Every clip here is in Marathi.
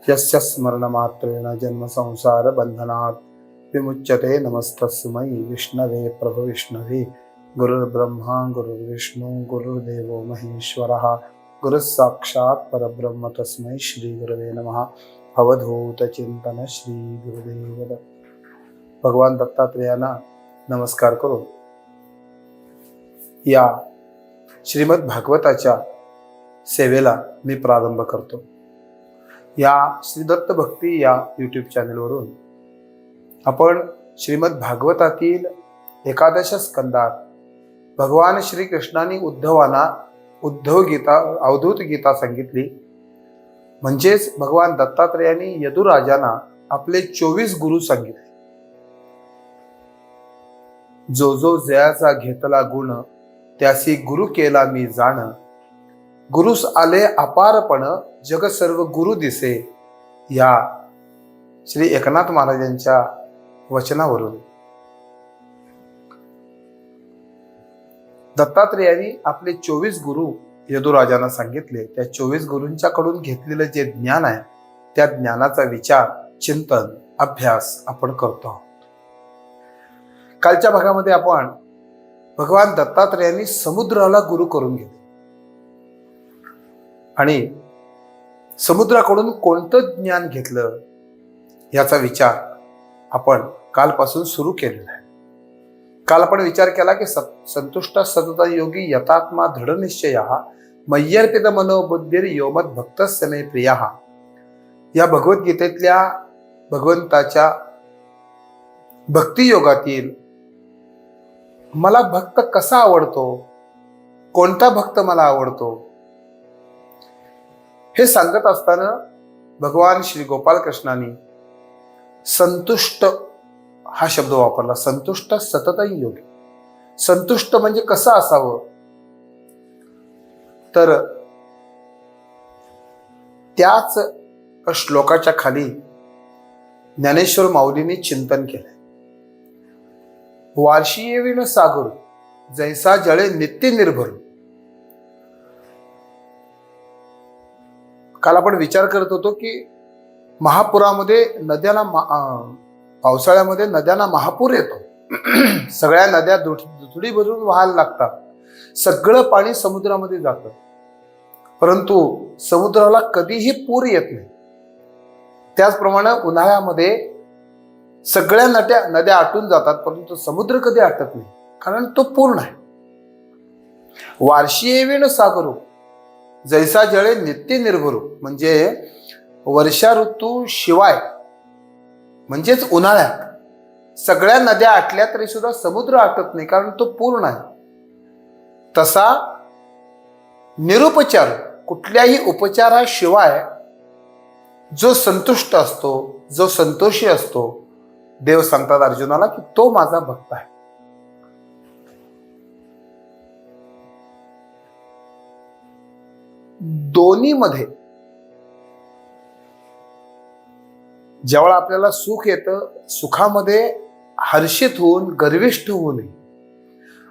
यस्य स्मरणमात्रेण जन्म संसार बंधनात् विमुच्यते। नमस्तस्मै विष्णवे प्रभु विष्णवे। गुरुर्ब्रह्मा गुरुर्विष्णु गुरुर्देवो महेश्वरः। गुरुः साक्षात् परब्रह्म तस्मै श्री गुरवे नमः। अवधूत चिंतन श्री गुरुदेव दत्त। भगवान दत्तात्रेयांना नमस्कार करून या श्रीमद भागवताच्या सेवेला मी प्रारंभ करतो। या श्री दत्त भक्ती या यूट्यूब चॅनलवरून आपण श्रीमद भागवतातील एकादश स्कंदात भगवान श्री कृष्णाने उद्धवांना अवधूत गीता सांगितली। म्हणजेच भगवान दत्तात्रेयांनी यदुराजांना आपले 24 गुरु सांगितले। जो जो जयाचा घेतला गुण त्यासी गुरु केला मी जाण। गुरुस आले अपारपण जग सर्व गुरु दिसे। या श्री एकनाथ महाराजांच्या वचनावरून दत्तात्रेयांनी आपले 24 गुरु यदुराजांना सांगितले। त्या 24 गुरूंच्याकडून घेतलेलं जे ज्ञान आहे त्या ज्ञानाचा विचार चिंतन अभ्यास आपण करतो आहोत। कालच्या भागामध्ये आपण भगवान दत्तात्रेयांनी समुद्राला गुरु करून घेतले आणि समुद्राकडून कोणतं ज्ञान घेतलं याचा विचार आपण कालपासून सुरू केलेला आहे। काल आपण विचार केला की संतुष्ट सतत योगी यतात्मा दृढ निश्चयः मय्यर्पित मनोबुद्धिर योमत भक्तस्य मे प्रियः। या भगवद्गीतेतल्या भगवंताच्या भक्ती योगातील मला भक्त कसा आवडतो, कोणता भक्त मला आवडतो हे सांगत असताना भगवान श्री गोपाल कृष्णाने संतुष्ट हा शब्द वापरला। संतुष्ट सतत योगी। संतुष्ट म्हणजे कसं असावं, तर त्याच श्लोकाच्या खाली ज्ञानेश्वर माऊलींनी चिंतन केलंय। वार्षी येविण सागर जैसा जळे नित्य निर्भर। काल आपण विचार करत होतो की महापुरामध्ये नद्यांना पावसाळ्यामध्ये नद्यांना महापूर येतो। सगळ्या नद्या दुथडी भरून वाहायला लागतात। सगळं पाणी समुद्रामध्ये जातं, परंतु समुद्राला कधीही पूर येत नाही। त्याचप्रमाणे उन्हाळ्यामध्ये सगळ्या नद्या आटून जातात, परंतु समुद्र कधी आटत नाही, कारण तो पूर्ण आहे। वार्षी येविण सागरो जैसा जळे नित्य निर्भरू। म्हणजे वर्षा ऋतू शिवाय म्हणजेच उन्हाळ्यात सगळ्या नद्या आटल्या तरी सुद्धा समुद्र आटत नाही, कारण तो पूर्ण आहे। तसा निरुपचार कुठल्याही उपचाराशिवाय जो संतुष्ट असतो, जो संतोषी असतो, देव सांगतात अर्जुनाला की तो माझा भक्त आहे। दोन्ही मध्ये जेव्हा आपल्याला सुख येतं, सुखामध्ये हर्षित होऊन गर्विष्ठ होऊ नये,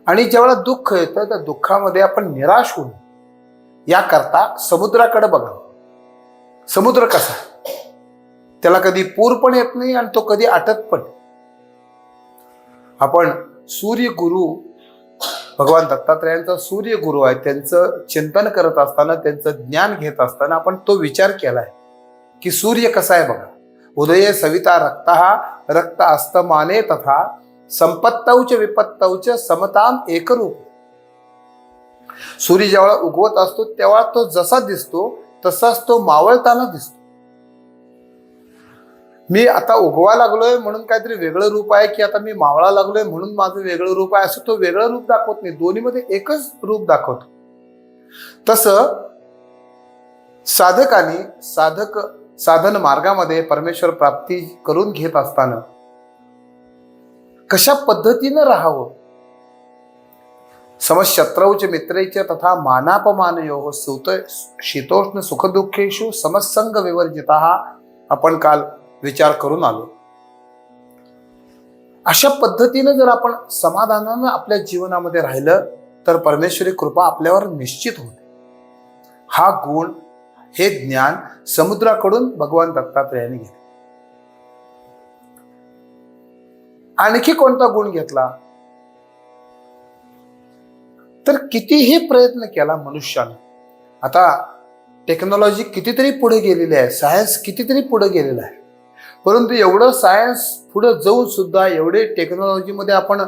आणि जेव्हा दुःख येतं त्या दुःखामध्ये आपण निराश होऊ नये, याकरता समुद्राकडे बघावं। समुद्र कसा आहे, त्याला कधी पूर पण येत नाही आणि तो कधी आटत पण। आपण सूर्य गुरु भगवान दत्तात्रेयांचा सूर्य गुरु आहे, त्यांचं चिंतन करत असताना, त्यांचं ज्ञान घेत असताना आपण तो विचार केलाय की सूर्य कसा आहे बघा। उदये सविता रक्तः रक्त अस्तमाने तथा संपत्तौच विपत्तौच समताम एकरूप। सूर्य जेव्हा उगवत असतो तेव्हा तो जसा दिसतो तसाच तो मावळताना दिसतो। मी आता उगवा लागलोय म्हणून काहीतरी वेगळं रूप आहे, की आता मी मावळा लागलोय म्हणून माझं वेगळं रूप आहे, असं तो वेगळं रूप दाखवत नाही। दोन्हीमध्ये एकच रूप दाखवतो। तसं साधन मार्गामध्ये परमेश्वर प्राप्ती करून घेत असताना कशा पद्धतीनं राहावं। समशत्रौच मित्रैच तथा मानापमानयोः शीतोष्ण सुखदुःखेषु समसंग विवर्जितः। आपण काल विचार करून आलो। अशा पद्धतीने जर आपण समाधानानं आपल्या जीवनामध्ये राहिलं तर परमेश्वरी कृपा आपल्यावर निश्चित होते। हा गुण हे ज्ञान समुद्राकडून भगवान दत्तात्रेयांनी घेतले. आणखी कोणता गुण घेतला तर कितीही प्रयत्न केला मनुष्याने. आता टेक्नॉलॉजी कितीतरी पुढे गेलेली आहे, सायन्स कितीतरी पुढे गेलेला आहे, परंतु एवढं सायन्स पुढे जाऊन सुद्धा, एवढे टेक्नॉलॉजीमध्ये आपण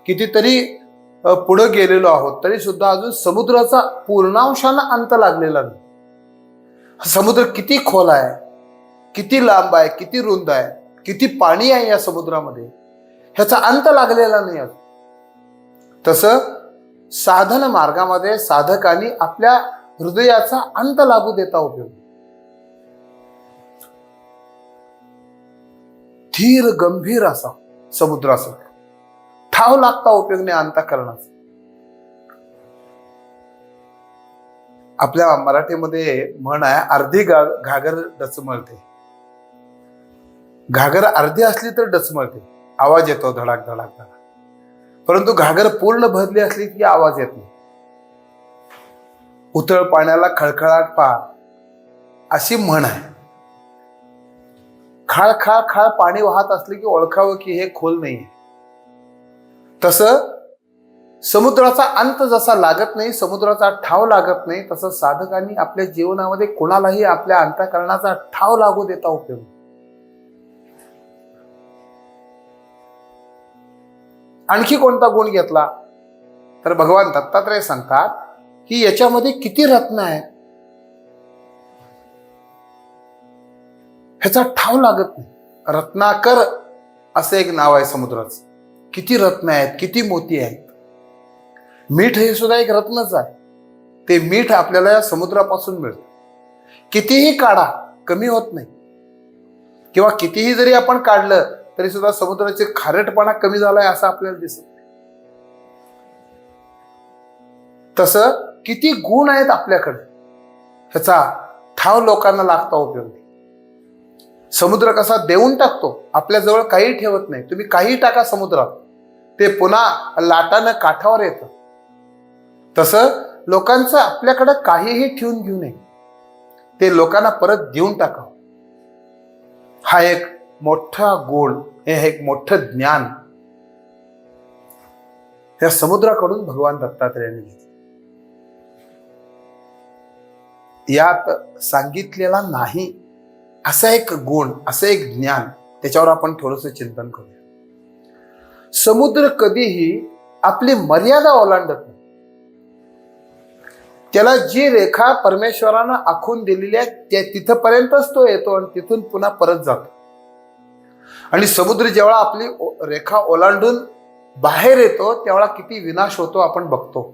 कितीतरी पुढे गेलेलो आहोत, तरी सुद्धा अजून समुद्राचा पूर्णांशाला अंत लागलेला नाही. समुद्र किती खोल आहे, किती लांब आहे, किती रुंद आहे, किती पाणी आहे या समुद्रामध्ये, ह्याचा अंत लागलेला नाही अजून. तसं साधन मार्गामध्ये साधकांनी आपल्या हृदयाचा अंत लागू देता उपयोग. धीर गंभीर असा समुद्राचा ठाव लागता उपयोग नाही अंतःकरणाचा. आपल्या मराठीमध्ये म्हण आहे, अर्धी घागर डचमळते. घागर अर्धी असली तर डचमळते, आवाज येतो धडाक धडाक धडाक, परंतु घागर पूर्ण भरली असली की आवाज येत नाही. उथळ पाण्याला खळखळाट पहा अशी म्हण आहे. खाळ खाळ खाळ पाणी वाहत असले की ओळखावं की हे खोल नाहीये. तसं समुद्राचा अंत जसा लागत नाही, समुद्राचा ठाव लागत नाही, तसं साधकांनी आपल्या जीवनामध्ये कोणालाही आपल्या अंतःकरणाचा ठाव लागू देता उपयोग. आणखी कोणता गुण घेतला तर भगवान दत्तात्रय सांगतात की याच्यामध्ये किती रत्न आहेत ह्याचा ठाव लागत नाही. रत्नाकर असं एक नाव आहे समुद्राचं. किती रत्न आहेत, किती मोती आहेत. मीठ हे सुद्धा एक रत्नच आहे. ते मीठ आपल्याला या समुद्रापासून मिळतं. कितीही काढा कमी होत नाही, किंवा कितीही जरी आपण काढलं तरी सुद्धा समुद्राचे खारटपणा कमी झालाय असं आपल्याला दिसत नाही. तसं किती गुण आहेत आपल्याकडे ह्याचा ठाव लोकांना लागता उपयोग नाही. समुद्र कसा देऊन टाकतो, आपल्याजवळ काही ठेवत नाही. तुम्ही काही टाका समुद्रात, ते पुन्हा लाटानं काठावर येतं. तसं लोकांचं आपल्याकडं काहीही ठेवून घेऊ नये, ते लोकांना परत देऊन टाकावं. हा एक मोठा गुण, हे एक मोठं ज्ञान या समुद्राकडून भगवान दत्तात्रेयांनी घेतलं. यात सांगितलेला नाही असा एक गुण, असं एक ज्ञान, त्याच्यावर आपण थोडंसं चिंतन करूया. समुद्र कधीही आपली मर्यादा ओलांडत नाही. त्याला जी रेखा परमेश्वरानं आखून दिलेली आहे तिथपर्यंतच तो येतो आणि तिथून पुन्हा परत जातो. आणि समुद्र जेव्हा आपली रेखा ओलांडून बाहेर येतो तेव्हा किती विनाश होतो आपण बघतो.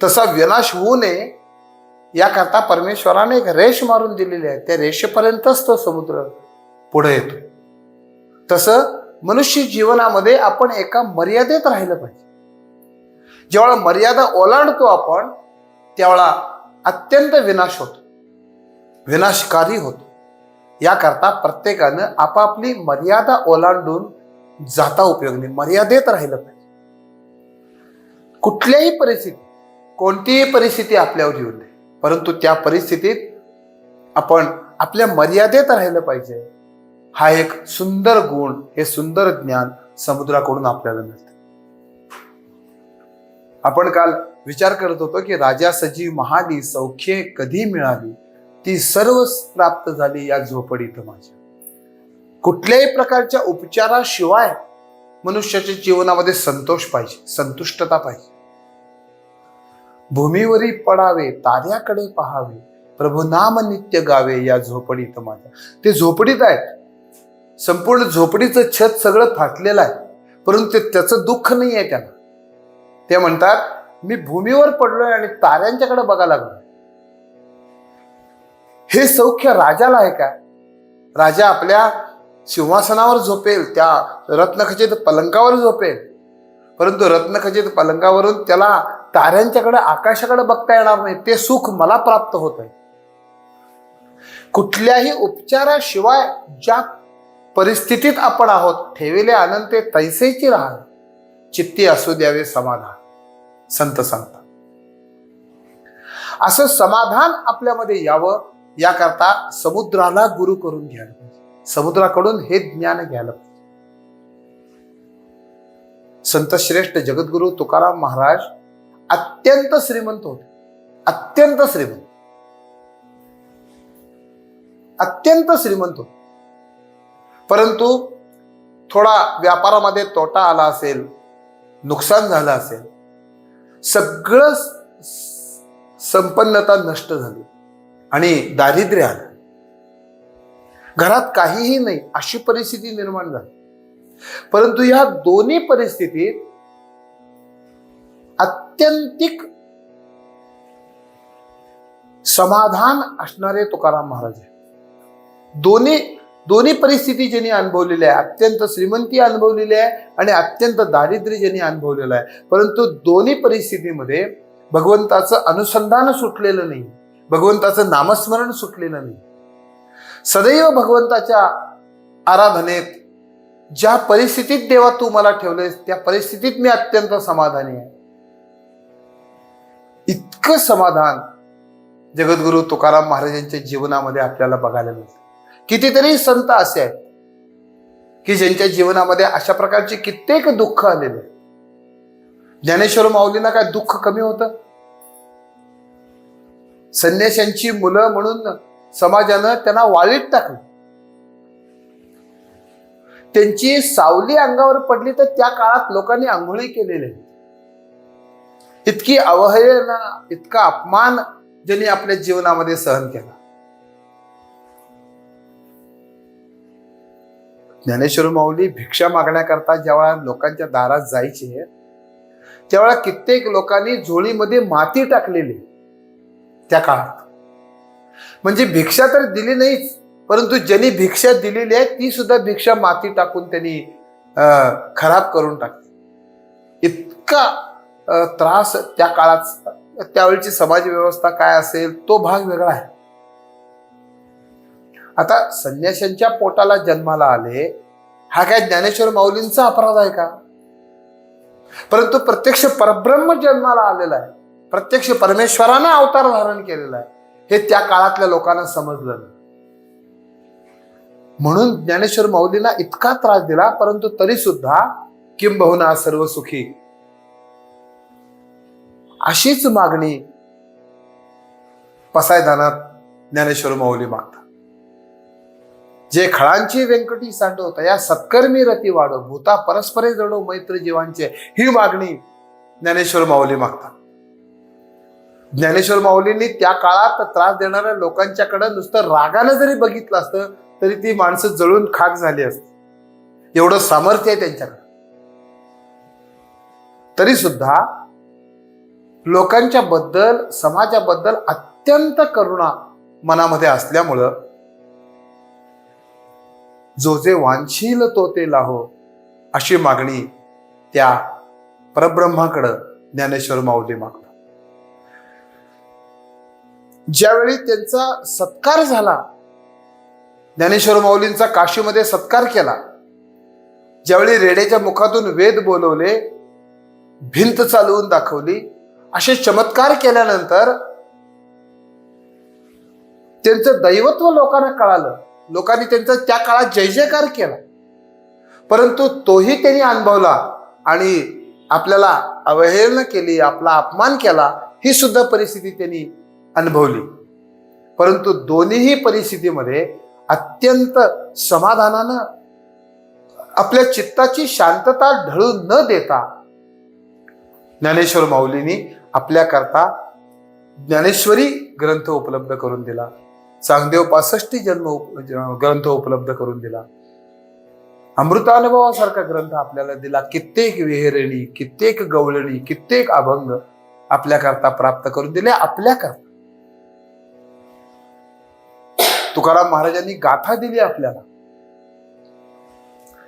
तसा विनाश होऊ नये याकरता परमेश्वराने एक रेष मारून दिलेली आहे. त्या रेषेपर्यंतच तो समुद्र पुढे येतो. तसं मनुष्य जीवनामध्ये आपण एका मर्यादेत राहिलं पाहिजे. जेव्हा मर्यादा ओलांडतो आपण तेव्हा अत्यंत विनाश होतो, विनाशकारी होतो. याकरता प्रत्येकानं आपापली मर्यादा ओलांडून जाता उपयोग नाही, मर्यादेत राहिलं पाहिजे. कुठल्याही परिस्थिती, कोणतीही परिस्थिती आपल्यावर येऊ नये, परंतु त्या परिस्थितीत आपण आपल्या मर्यादेत राहिलं पाहिजे. हा एक सुंदर गुण, हे सुंदर ज्ञान समुद्राकडून आपल्याला मिळतं. आपण काल विचार करत होतो की राजा सजीव महाली सौख्ये कधी मिळाली, ती सर्व प्राप्त झाली या झोपडीत माझ्या. कुठल्याही प्रकारच्या उपचाराशिवाय मनुष्याच्या जीवनामध्ये संतोष पाहिजे, संतुष्टता पाहिजे. भूमीवरी पडावे ताऱ्याकडे पहावे, प्रभू नाम नित्य गावे या झोपडीत माझ्या. ते झोपडीत आहेत, संपूर्ण झोपडीचं छत सगळं फाटलेलं आहे, परंतु त्याचं दुःख नाही आहे त्यांना. ते म्हणतात मी भूमीवर पडलोय आणि ताऱ्यांच्याकडे बघायला लागलो. हे सौख्य राजाला आहे का? राजा आपल्या सिंहासनावर झोपेल, त्या रत्नखचित पलंगावर झोपेल, परंतु रत्नखचित पलंगावरून त्याला ताऱ्यांच्याकडे, आकाशाकडे बघता येणार नाही. ते सुख मला प्राप्त होत आहे. कुठल्याही उपचाराशिवाय ज्या परिस्थितीत आपण आहोत, ठेविले आनंद ते तैसेची राहा, चित्ती असू द्यावे समाधान, संत सांगतात. असं समाधान आपल्यामध्ये यावं याकरता समुद्राला गुरु करून घ्यायला पाहिजे, समुद्राकडून हे ज्ञान घ्यायला पाहिजे. संत श्रेष्ठ जगद्गुरु तुकाराम महाराज अत्यंत श्रीमंत होते, अत्यंत श्रीमंत, अत्यंत श्रीमंत होते. परंतु थोडा व्यापारामध्ये तोटा आला असेल, नुकसान झालं असेल, सगळं संपन्नता नष्ट झाली आणि दारिद्र्य आलं, घरात काहीही नाही अशी परिस्थिती निर्माण झाली. परंतु या दोन्ही परिस्थितीत अत्यंतिक समाधान असणारे तुकाराम महाराज आहे. दोन्ही परिस्थिती ज्यांनी अनुभवलेल्या आहे, अत्यंत श्रीमंती अनुभवलेली आहे आणि अत्यंत दारिद्र्य ज्यांनी अनुभवलेलं आहे, परंतु दोन्ही परिस्थितीमध्ये भगवंताचं अनुसंधान सुटलेलं नाही, भगवंताचं नामस्मरण सुटलेलं नाही. सदैव भगवंताच्या आराधनेत ज्या परिस्थितीत देवा तू मला ठेवलेस त्या परिस्थितीत मी अत्यंत समाधानी आहे. इतकं समाधान जगद्गुरु तुकाराम महाराजांच्या जीवनामध्ये आपल्याला बघायला मिळतं. कितीतरी संत असे आहेत की ज्यांच्या जीवनामध्ये अशा प्रकारचे कित्येक दुःख आलेले. ज्ञानेश्वर माऊलींना काय दुःख कमी होतं? संन्याशांची मुलं म्हणून समाजानं त्यांना वाळीत टाकलं. त्यांची सावली अंगावर पडली तर त्या काळात लोकांनी आंघोळी केलेले. इतकी अवहेलना, इतका अपमान ज्यांनी आपल्या जीवनामध्ये सहन केला. ज्ञानेश्वर माऊली भिक्षा मागण्याकरता जेव्हा लोकांच्या दारात जायचे त्यावेळा कित्येक लोकांनी झोळीमध्ये माती टाकलेली त्या काळात. म्हणजे भिक्षा तर दिली नाहीच, परंतु ज्यांनी भिक्षा दिलेली आहे ती सुद्धा भिक्षा माती टाकून त्यांनी खराब करून टाकली. इतका त्रास त्या काळात, त्यावेळची समाज व्यवस्था काय असेल तो भाग वेगळा आहे. आता संन्याशांच्या पोटाला जन्माला आले हा काय ज्ञानेश्वर माऊलींचा अपराध आहे का? परंतु प्रत्यक्ष परब्रह्म जन्माला आलेला आहे, प्रत्यक्ष परमेश्वरानं अवतार धारण केलेला आहे, हे त्या काळातल्या लोकांना समजलं नाही. म्हणून ज्ञानेश्वर माऊलींना इतका त्रास दिला, परंतु तरी सुद्धा किंबहुना सर्व सुखी अशीच मागणी पसायदानात ज्ञानेश्वर माऊली मागतात. जे खळांची व्यंकटी सांडो तया सत्कर्मी रती वाढो, भूता परस्परे जडो मैत्र जीवांचे, ही मागणी ज्ञानेश्वर माऊली मागतात. ज्ञानेश्वर माऊलींनी त्या काळात त्रास देणाऱ्या लोकांच्याकडे नुसतं रागानं जरी बघितलं असतं तरी ती माणसं जळून खाक झाली असती, एवढं सामर्थ्य आहे त्यांच्याकडे. तरी सुद्धा लोकांच्या बद्दल, समाजाबद्दल अत्यंत करुणा मनामध्ये असल्यामुळं जो जे वांछील तो ते लाहो अशी मागणी त्या परब्रह्माकडं ज्ञानेश्वर माऊली मागतात. ज्यावेळी त्यांचा सत्कार झाला, ज्ञानेश्वर माऊलींचा काशीमध्ये सत्कार केला, ज्यावेळी रेड्याच्या मुखातून वेद बोलवले, भिंत चालवून दाखवली, असे चमत्कार केल्यानंतर त्यांचं दैवत्व लोकांना कळालं. लोकांनी त्यांचा त्या काळात जय जयकार केला, परंतु तोही त्यांनी अनुभवला आणि आपल्याला अवहेलना केली, आपला अपमान केला, ही सुद्धा परिस्थिती त्यांनी अनुभवली. परंतु दोन्हीही परिस्थितीमध्ये अत्यंत समाधानानं आपल्या चित्ताची शांतता ढळू न देता ज्ञानेश्वर माऊलींनी आपल्याकरता ज्ञानेश्वरी ग्रंथ उपलब्ध करून दिला, चांगदेव 65 जन्म ग्रंथ उपलब्ध करून दिला, अमृतानुभवासारखा ग्रंथ आपल्याला दिला, कित्येक विहेरणी, कित्येक गवळणी, कित्येक अभंग आपल्याकरता प्राप्त करून दिले. आपल्याकरता तुकाराम महाराजांनी गाथा दिली आपल्याला,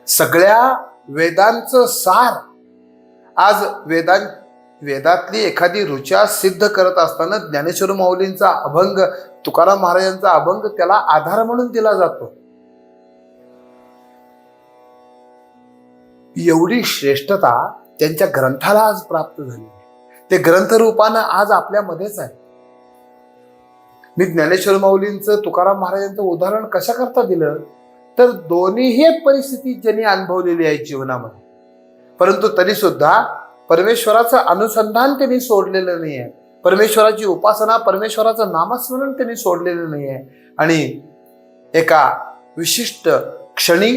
सगळ्या वेदांचं सार. आज वेदातली एखादी ऋचा सिद्ध करत असताना ज्ञानेश्वर माऊलींचा अभंग, तुकाराम महाराजांचा अभंग त्याला आधार म्हणून दिला जातो. एवढी श्रेष्ठता त्यांच्या ग्रंथाला आज प्राप्त झाली. ते ग्रंथ रूपानं आज आपल्यामध्येच आहे. मी ज्ञानेश्वर माऊलींचं, तुकाराम महाराजांचं उदाहरण कशा करता दिलं, तर दोन्हीही परिस्थिती ज्यांनी अनुभवलेली आहे जीवनामध्ये, परंतु तरी सुद्धा परमेश्वराचं अनुसंधान त्यांनी सोडलेलं नाही आहे, परमेश्वराची उपासना, परमेश्वराचं नामस्मरण त्यांनी सोडलेलं नाही आहे, आणि एका विशिष्ट क्षणी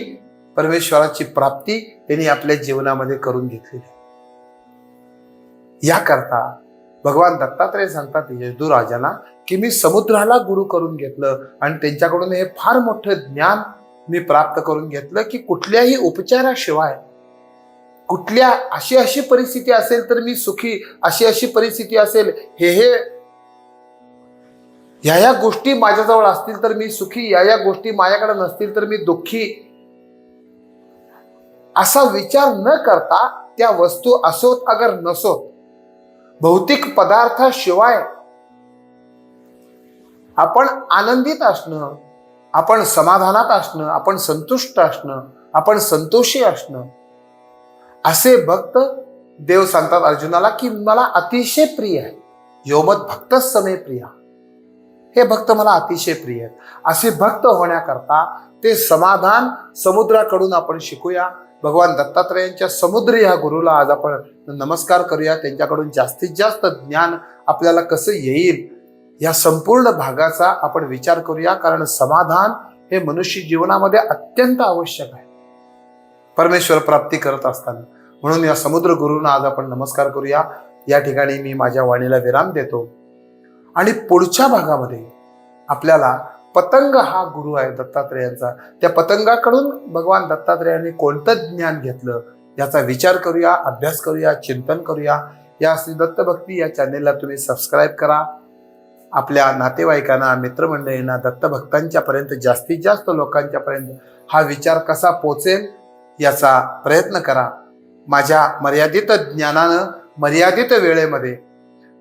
परमेश्वराची प्राप्ती त्यांनी आपल्या जीवनामध्ये करून घेतलेली. याकरता भगवान दत्तात्रय सांगतात यदुराजांना की मी समुद्राला गुरु करून घेतलं आणि त्यांच्याकडून हे फार मोठं ज्ञान मी प्राप्त करून घेतलं की कुठल्याही उपचाराशिवाय, कुठल्या अशी परिस्थिती असेल तर मी सुखी, अशी परिस्थिती असेल, ह्या गोष्टी माझ्याजवळ असतील तर मी सुखी, या गोष्टी माझ्याकडे नसतील तर मी दुःखी, असा विचार न करता त्या वस्तू असोत अगर नसोत, भौतिक पदार्थाशिवाय आपण आनंदित असणं, आपण समाधानात असणं, आपण संतुष्ट असणं, आपण संतोषी असणं, असे भक्त देव सांगतात अर्जुनाला की मला अतिशय प्रिय आहे. योमत भक्त समे प्रिया, हे भक्त मला अतिशय प्रिय आहेत. असे भक्त होण्याकरता ते समाधान समुद्राकडून आपण शिकूया. भगवान दत्तात्रयांच्या समुद्र या गुरुला आज आपण नमस्कार करूया. त्यांच्याकडून जास्तीत जास्त ज्ञान आपल्याला कसं येईल या संपूर्ण भागाचा आपण विचार करूया, कारण समाधान हे मनुष्य जीवनामध्ये अत्यंत आवश्यक आहे परमेश्वर प्राप्ती करत असताना. म्हणून या समुद्र गुरुंना आज आपण नमस्कार करूया. या ठिकाणी मी माझ्या वाणीला विराम देतो आणि पुढच्या भागामध्ये आपल्याला पतंग हा गुरु आहे दत्तात्रेयांचा, त्या पतंगाकडून भगवान दत्तात्रेयांनी कोणतं ज्ञान घेतलं याचा विचार करूया, अभ्यास करूया, चिंतन करूया. या श्री दत्त भक्ती या चॅनेलला तुम्ही सबस्क्राईब करा. आपल्या नातेवाईकांना, मित्रमंडळींना, दत्तभक्तांच्या पर्यंत, जास्तीत जास्त लोकांच्या पर्यंत हा विचार कसा पोचेल याचा प्रयत्न करा. माझ्या मर्यादित ज्ञानानं, मर्यादित वेळेमध्ये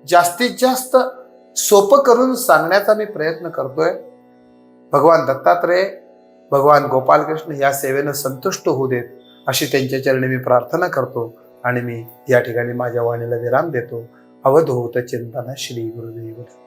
जास्तीत जास्त सोपं करून सांगण्याचा मी प्रयत्न करतोय. भगवान दत्तात्रय, भगवान गोपालकृष्ण या सेवेनं संतुष्ट होऊ देत अशी त्यांच्या चरणी मी प्रार्थना करतो आणि मी या ठिकाणी माझ्या वाणीला विराम देतो. अवधूत चिंतन श्री गुरुदेव दत्त.